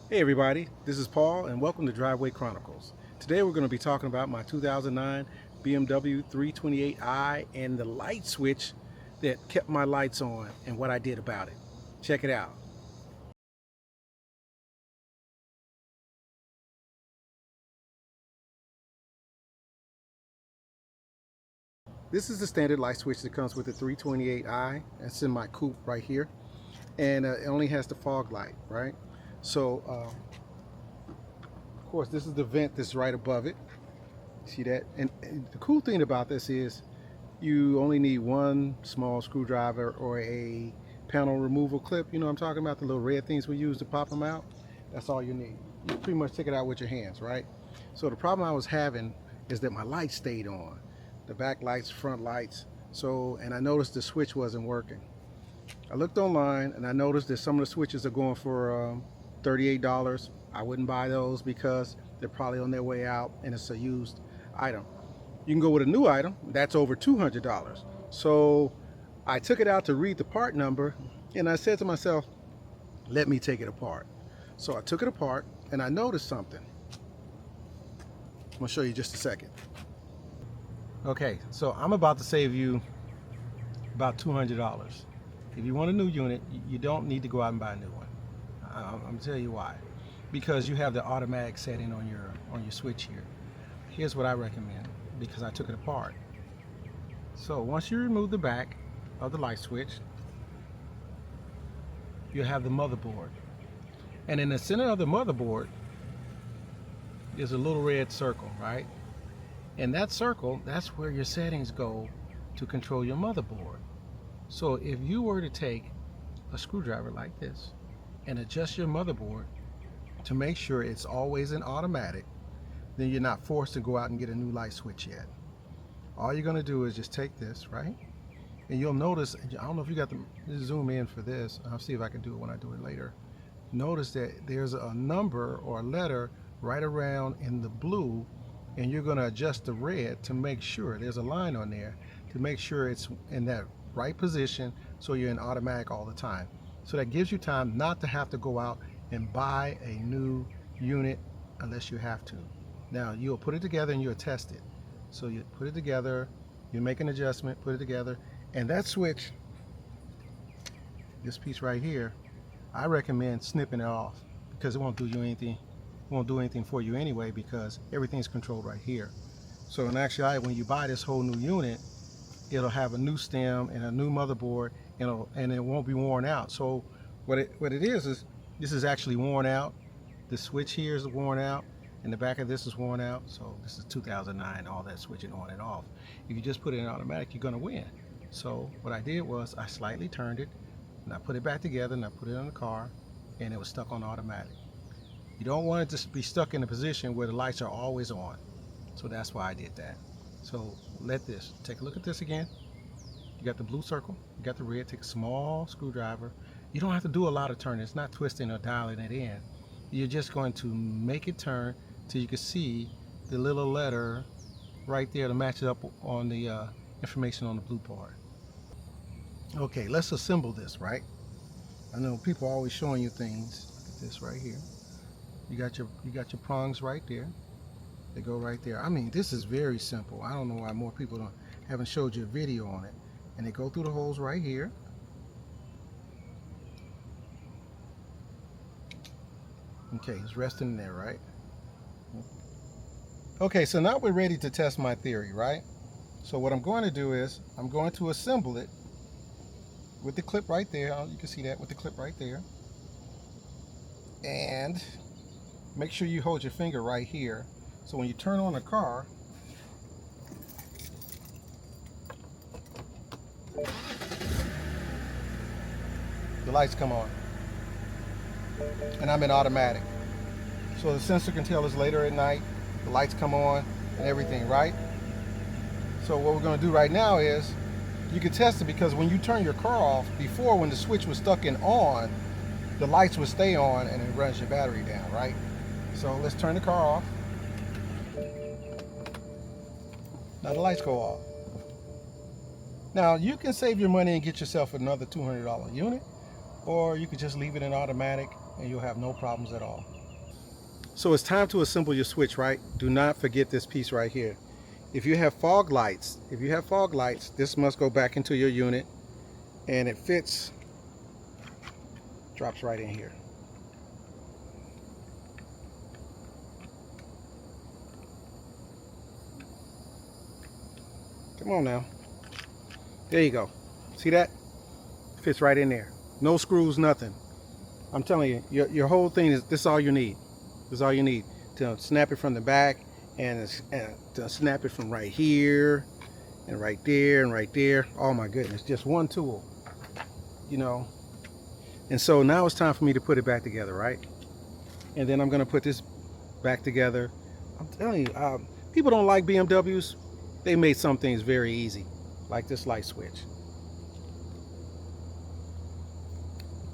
Hey everybody, this is Paul and welcome to Driveway Chronicles. Today we're going to be talking about my 2009 BMW 328i and the light switch that kept my lights on and what I did about it. Check it out. This is the standard light switch that comes with the 328i. It's in my coupe right here, and it only has the fog light, right? So of course this is the vent that's right above it. See that? And the cool thing about this is you only need one small screwdriver or a panel removal clip. You know what I'm talking about, the little red things we use to pop them out. That's all you need. You pretty much take it out with your hands, right? So the problem I was having is that my lights stayed on, the back lights, front lights. So, and I noticed the switch wasn't working. I looked online and I noticed that some of the switches are going for $38. I wouldn't buy those because they're probably on their way out and it's a used item. You can go with a new item that's over $200. So I took it out to read the part number and I said to myself, let me take it apart. So I took it apart and I noticed something. I'm gonna show you just a second. Okay, so I'm about to save you about $200. If you want a new unit, you don't need to go out and buy a new one. I'm gonna tell you why. Because you have the automatic setting on your switch here. Here's what I recommend, because I took it apart. So once you remove the back of the light switch, you have the motherboard. And in the center of the motherboard is a little red circle, right? And that circle, that's where your settings go to control your motherboard. So if you were to take a screwdriver like this and adjust your motherboard to make sure it's always in automatic, then you're not forced to go out and get a new light switch yet. All you're going to do is just take this, right? And you'll notice, I don't know if you got to zoom in for this. I'll see if I can do it when I do it later. Notice that there's a number or a letter right around in the blue, and you're going to adjust the red to make sure there's a line on there to make sure it's in that right position so you're in automatic all the time. So that gives you time not to have to go out and buy a new unit unless you have to. Now you'll put it together and you'll test it. So you put it together, you make an adjustment, put it together, and that switch, this piece right here, I recommend snipping it off because it won't do you anything. It won't do anything for you anyway because everything's controlled right here. So in actuality, when you buy this whole new unit, it'll have a new stem and a new motherboard, and it won't be worn out. So what it is this is actually worn out. The switch here is worn out, and the back of this is worn out. So this is 2009, all that switching on and off. If you just put it in automatic, you're gonna win. So what I did was I slightly turned it, and I put it back together, and I put it in the car, and it was stuck on automatic. You don't want it to be stuck in a position where the lights are always on. So that's why I did that. So take a look at this again. You got the blue circle, you got the red. Take a small screwdriver. You don't have to do a lot of turning. It's not twisting or dialing it in. You're just going to make it turn till you can see the little letter right there to match it up on the information on the blue part. Okay, let's assemble this, right? I know people are always showing you things. Look at this right here. You got your prongs right there. They go right there. I mean, this is very simple. I don't know why more people haven't showed you a video on it. And they go through the holes right here. Okay, it's resting there, right? Okay, so now we're ready to test my theory, right? So what I'm going to do is I'm going to assemble it with the clip right there. You can see that with the clip right there. And make sure you hold your finger right here. So when you turn on the car, the lights come on. And I'm in automatic. So the sensor can tell us later at night, the lights come on and everything, right? So what we're going to do right now is, you can test it because when you turn your car off, before when the switch was stuck in on, the lights would stay on and it runs your battery down, right? So let's turn the car off. Now the lights go off. Now you can save your money and get yourself another $200 unit, or you could just leave it in automatic and you'll have no problems at all. So it's time to assemble your switch, right? Do not forget this piece right here. If you have fog lights, this must go back into your unit, and it fits, drops right in here. Come on now. There you go. See that? Fits right in there. No screws, nothing. I'm telling you, your whole thing is, this is all you need. This is all you need to snap it from the back, and to snap it from right here and right there and right there. Oh my goodness, just one tool, you know. And so now it's time for me to put it back together, right? And then I'm gonna put this back together. I'm telling you, people don't like BMWs. They made some things very easy, like this light switch.